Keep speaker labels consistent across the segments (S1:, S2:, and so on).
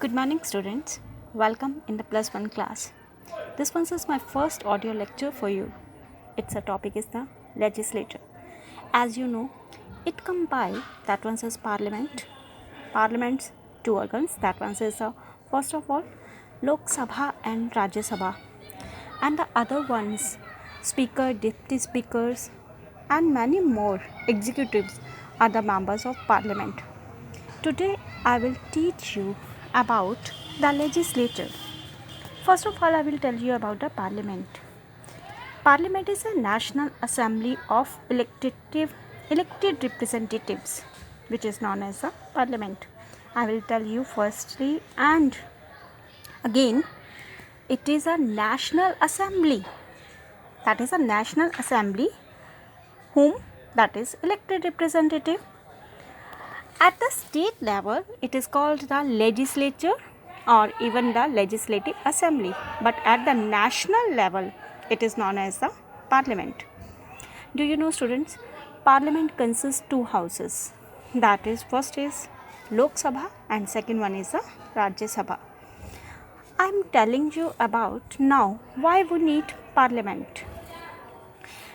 S1: Good morning, students. Welcome in the plus one class. This one is my first audio lecture for you. Its a topic is the legislature. As you know, it combines that one is parliament, parliament's two organs. That one is first of all Lok Sabha and Rajya Sabha, and the other ones speaker, deputy speakers, and many more executives are the members of parliament. Today I will teach you about the legislature. First of all, I will tell you about the parliament. Parliament is a national assembly of elected representatives, which is known as the parliament. I will tell you firstly and again, it is a national assembly. That is a national assembly whom that is elected representative. At the state level, it is called the legislature or even the legislative assembly. But at the national level, it is known as the parliament. Do you know, students? Parliament consists two houses. That is, first is Lok Sabha and second one is the Rajya Sabha. I am telling you about now why we need parliament.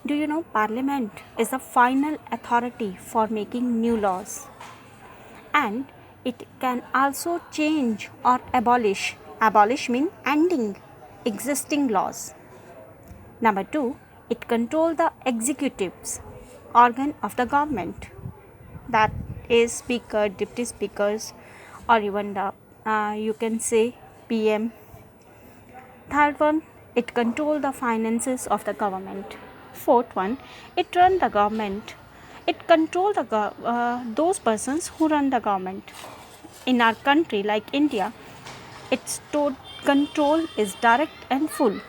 S1: Do you know parliament is the final authority for making new laws, and it can also change or abolish. Abolish means ending existing laws. Number 2, it controls the executives organ of the government, that is speaker, deputy speakers, or even the you can say PM. Third one, it controls the finances of the government. Fourth one, it runs the government. It controls those persons who run the government. In our country like India, its control is direct and full.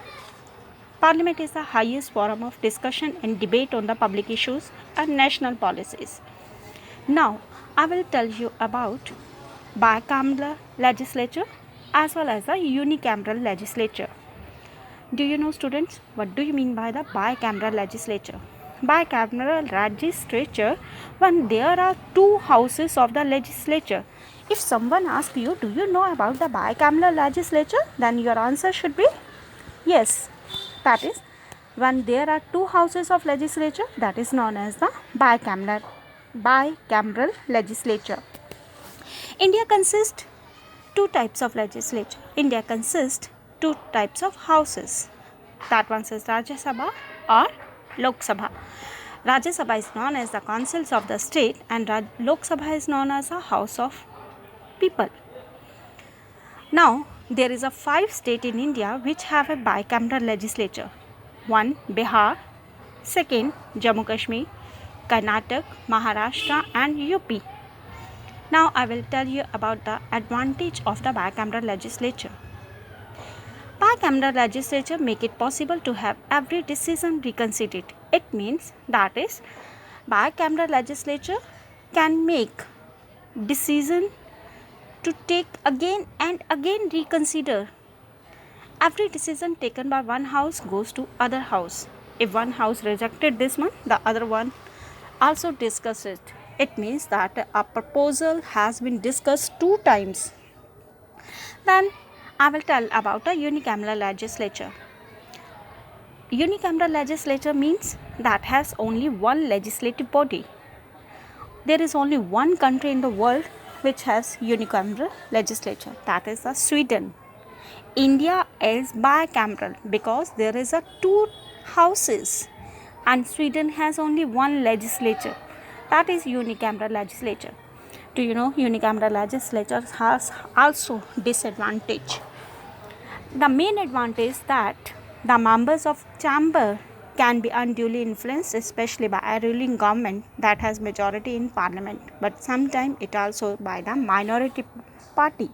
S1: Parliament is the highest forum of discussion and debate on the public issues and national policies. Now, I will tell you about bicameral legislature as well as the unicameral legislature. Do you know, students, what do you mean by the bicameral legislature? Bicameral legislature when there are two houses of the legislature. If someone asks you, do you know about the bicameral legislature? Then your answer should be yes. That is, when there are two houses of legislature, that is known as the bicameral legislature. India consists two types of legislature. India consists two types of houses. That one is Rajya Sabha or Lok Sabha. Rajya Sabha is known as the councils of the state and Lok Sabha is known as a house of people. Now, there is a 5 states in India which have a bicameral legislature. 1. Bihar, 2. Jammu Kashmir, Karnataka, Maharashtra and UP. Now, I will tell you about the advantage of the bicameral legislature. Bicameral legislature make it possible to have every decision reconsidered. It means that is bicameral legislature can make decision to take again and again reconsider. Every decision taken by one house goes to other house. If one house rejected this one, the other one also discuss it. It means that a proposal has been discussed 2 times. Then I will tell about a unicameral legislature. Unicameral legislature means that has only one legislative body. There is only one country in the world which has unicameral legislature, that is Sweden. India is bicameral because there is a 2 houses and Sweden has only one legislature, that is unicameral legislature. Do you know unicameral legislature has also disadvantage? The main advantage is that the members of chamber can be unduly influenced, especially by a ruling government that has majority in parliament, but sometimes it also by the minority party.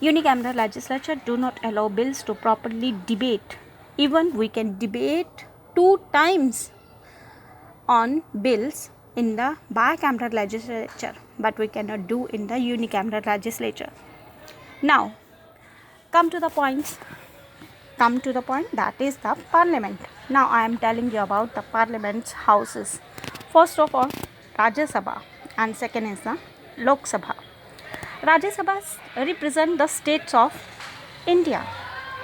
S1: Unicameral legislature do not allow bills to properly debate. Even we can debate 2 times on bills in the bicameral legislature, but we cannot do in the unicameral legislature. Now, come to the point, that is the parliament. Now I am telling you about the parliament's houses. First of all, Rajya Sabha and second is the Lok Sabha. Rajya Sabha represent the states of India.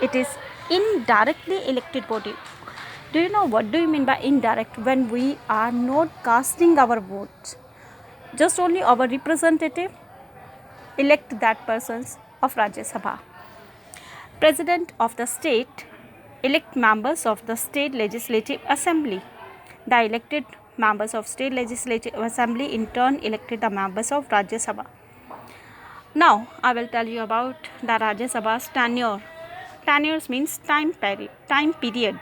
S1: It is indirectly elected body. Do you know what do you mean by indirect? When we are not casting our votes, just only our representative elect that persons of Rajya Sabha. President of the state elect members of the state legislative assembly. The elected members of state legislative assembly in turn elected the members of Rajya Sabha. Now I will tell you about the Rajya Sabha's tenure. Tenures means time period.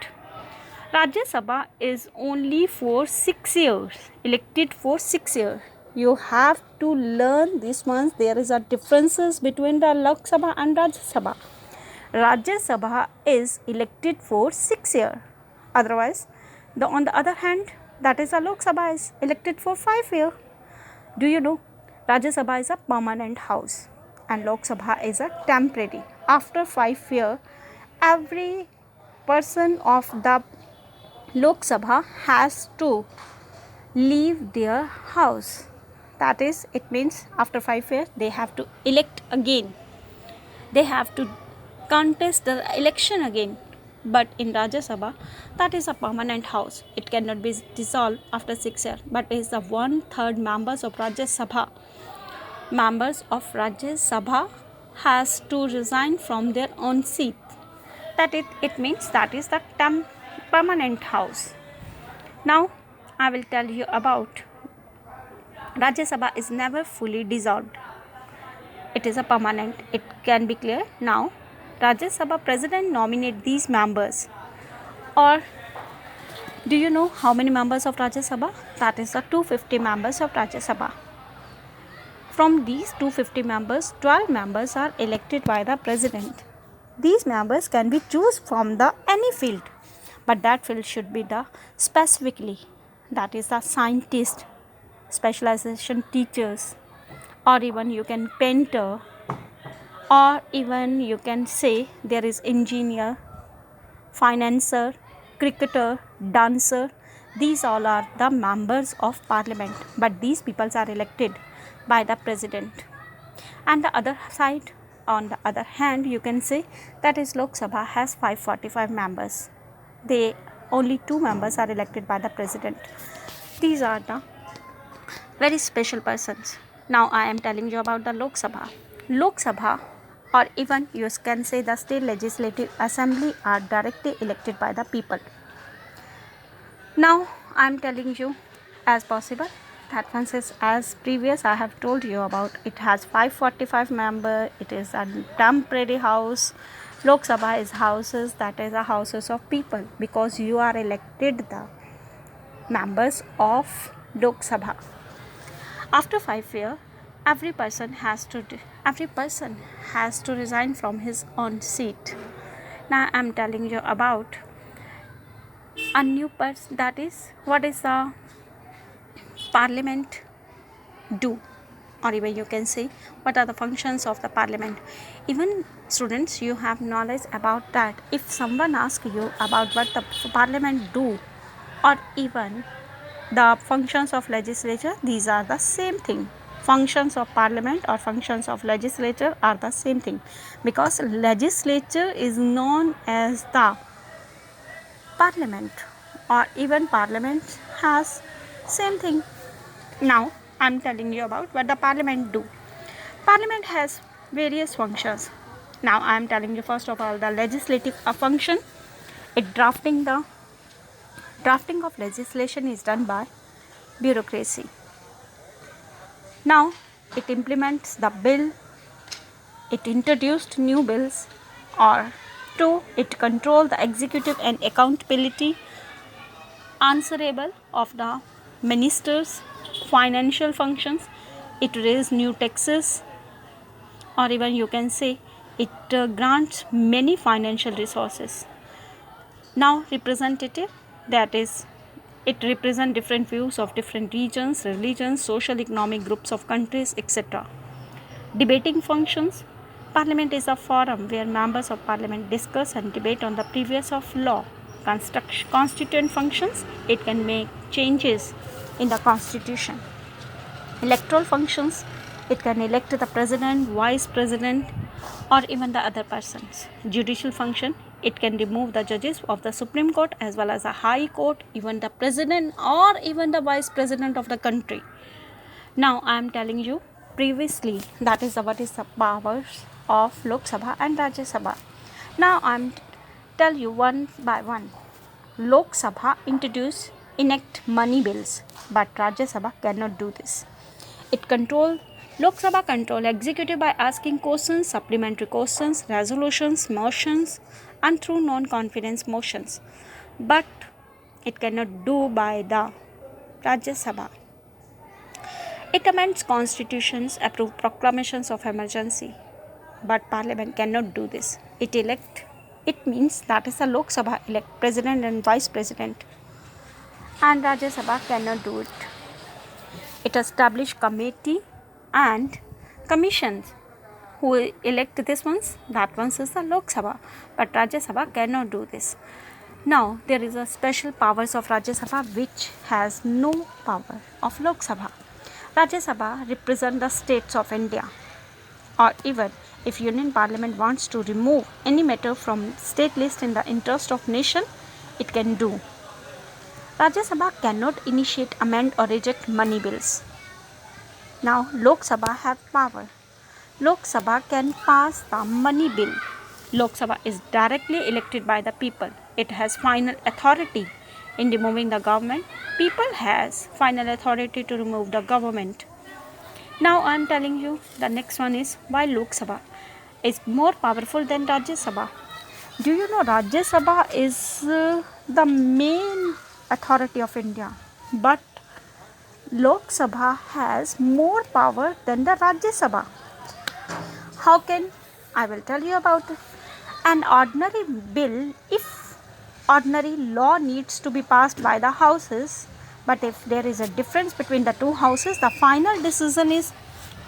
S1: Rajya Sabha is only for 6 years, elected for 6 years. You have to learn this one. There is a differences between the Lok Sabha and Rajya Sabha. Rajya Sabha is elected for 6 years. Otherwise, on the other hand, that is a Lok Sabha is elected for 5 years. Do you know? Rajya Sabha is a permanent house and Lok Sabha is a temporary. After 5 years, every person of the Lok Sabha has to leave their house. That is, it means after 5 years they have to elect again. They have to contest the election again. But in Rajya Sabha, that is a permanent house. It cannot be dissolved after 6 years. But is the 1/3 members of Rajya Sabha. Members of Rajya Sabha has to resign from their own seat. That it means that is the permanent house. Now I will tell you about Rajya Sabha is never fully dissolved. It is a permanent. It can be clear. Now Rajya Sabha president nominate these members. Or do you know how many members of Rajya Sabha? That is the 250 members of Rajya Sabha. From these 250 members, 12 members are elected by the president. These members can be chosen from the any field, but that field should be the specifically, that is the scientist, specialization teachers, or even you can painter, or even you can say there is engineer, financer, cricketer, dancer. These all are the members of parliament, but these people are elected by the president. And the other side, on the other hand, you can say that is Lok Sabha has 545 members. They only 2 members are elected by the president. These are the very special persons. Now I am telling you about the Lok Sabha. Lok Sabha, or even you can say the state legislative assembly, are directly elected by the people. Now I am telling you as possible. That one is as previous I have told you about. It has 545 members. It is a temporary house. Lok Sabha is houses, that is a houses of people, because you are elected the members of Lok Sabha. After 5 years, every person has to resign from his own seat. Now I am telling you about a new person, that is what is the parliament do, or even you can say what are the functions of the parliament. Even students, you have knowledge about that. If someone asks you about what the parliament do, or even the functions of legislature, these are the same thing. Functions of parliament or functions of legislature are the same thing, because legislature is known as the parliament, or even parliament has same thing. Now I am telling you about what the parliament do. Parliament has various functions. Now I am telling you first of all the legislative function. Drafting of legislation is done by bureaucracy. Now it implements the bill, it introduced new bills, or 2, it control the executive and accountability, answerable of the ministers, financial functions, it raise new taxes, or even you can say it grants many financial resources. Now representative, that is it represents different views of different regions, religions, social economic groups of countries, etc. Debating functions, parliament is a forum where members of parliament discuss and debate on the previous of law. Constituent functions, it can make changes in the constitution. Electoral functions, It can elect the president, vice president, or even the other persons. Judicial function, it can remove the judges of the Supreme Court as well as the High Court, even the president or even the vice president of the country. Now I am telling you previously that is what is the powers of Lok Sabha and Rajya Sabha. Now I am tell you one by one. Lok Sabha enact money bills, but Rajya Sabha cannot do this. Lok Sabha control executive by asking questions, supplementary questions, resolutions, motions, and through non-confidence motions. But it cannot do by the Rajya Sabha. It amends constitutions, approve proclamations of emergency, but Parliament cannot do this. It means that is the Lok Sabha elect president and vice president, and Rajya Sabha cannot do it. It establish committee and commissions who elect this ones. That ones is the Lok Sabha, but Rajya Sabha cannot do this. Now there is a special powers of Rajya Sabha which has no power of Lok Sabha. Rajya Sabha represent the states of India, or even if Union Parliament wants to remove any matter from state list in the interest of nation, it can do. Rajya Sabha cannot initiate, amend or reject money bills. Now Lok Sabha have power. Lok Sabha can pass the money bill. Lok Sabha is directly elected by the people. It has final authority in removing the government. People has final authority to remove the government. Now I am telling you the next one is why Lok Sabha is more powerful than Rajya Sabha. Do you know Rajya Sabha is the main authority of India, but Lok Sabha has more power than the Rajya Sabha. How can? I will tell you about it. An ordinary bill, if ordinary law needs to be passed by the houses, but if there is a difference between the two houses, the final decision is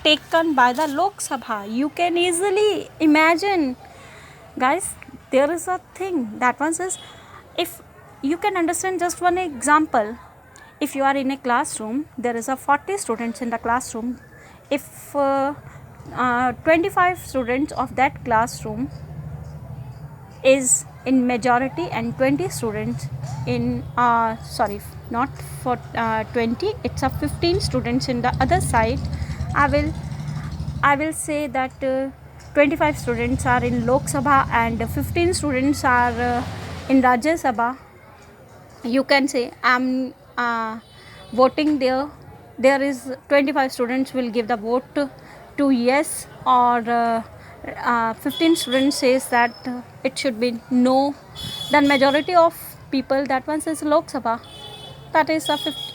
S1: taken by the Lok Sabha. You can easily imagine, guys, there is a thing that one says, if you can understand just one example. If you are in a classroom, there is a 40 students in the classroom. If 25 students of that classroom is in majority and 20 students in not for 20, it's a 15 students in the other side. I will say that 25 students are in Lok Sabha and 15 students are in Rajya Sabha. You can say I'm voting there. There is 25 students will give the vote to yes, or 15 students says that it should be no. Then majority of people, that one says Lok Sabha. That is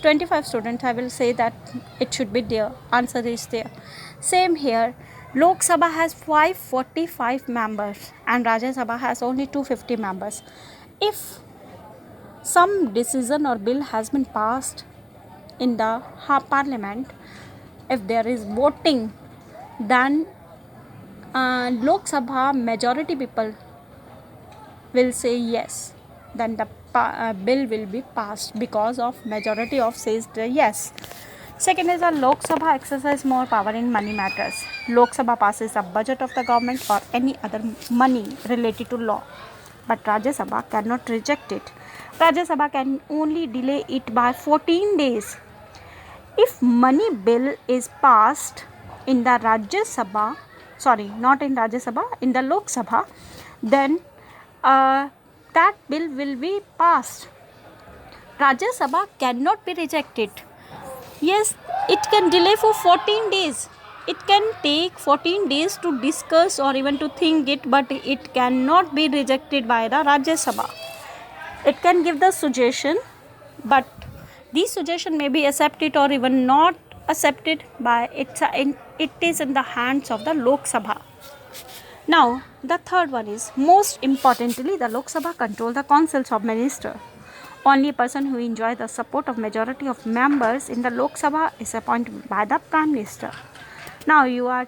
S1: 25 students. I will say that it should be there. Answer is there. Same here. Lok Sabha has 545 members and Rajya Sabha has only 250 members. If some decision or bill has been passed in the parliament, if there is voting, then Lok Sabha majority people will say yes, then the bill will be passed because of majority of says the yes. Second is a Lok Sabha exercise more power in money matters. Lok Sabha passes the budget of the government or any other money related to law, but Rajya Sabha cannot reject it. Rajya Sabha can only delay it by 14 days. If money bill is passed in the Rajya Sabha, not in Rajya Sabha, in the Lok Sabha, then that bill will be passed. Rajya Sabha cannot be rejected. Yes, it can delay for 14 days. It can take 14 days to discuss or even to think it, but it cannot be rejected by the Rajya Sabha. It can give the suggestion, but these suggestion may be accepted or even not accepted by it is in the hands of the Lok Sabha. Now the third one is most importantly, the Lok Sabha control the councils of minister. Only person who enjoy the support of majority of members in the Lok Sabha is appointed by the Prime Minister. Now you are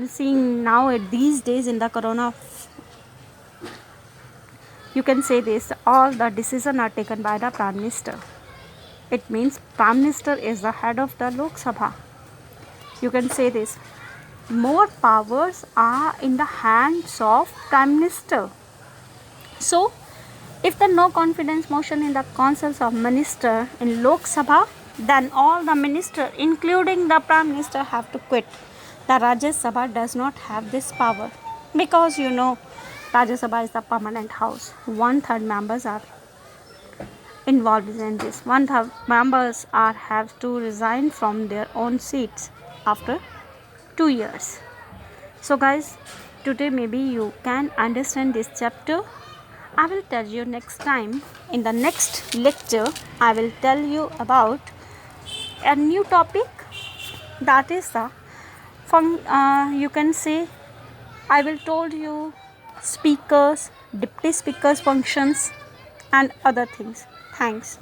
S1: seeing now these days in the corona, you can say this, all the decisions are taken by the Prime Minister. It means Prime Minister is the head of the Lok Sabha. you can say this, more powers are in the hands of Prime Minister. So, if there no confidence motion in the councils of minister in Lok Sabha, then all the minister, including the Prime Minister, have to quit. The Rajya Sabha does not have this power because Rajya Sabha is the permanent house. 1/3 members are involved in this. 1/3 members have to resign from their own seats after 2 years. So guys, today maybe you can understand this chapter. I will tell you next time. In the next lecture, I will tell you about a new topic, that is the you can say, I will told you speakers, deputy speakers functions and other things. Thanks.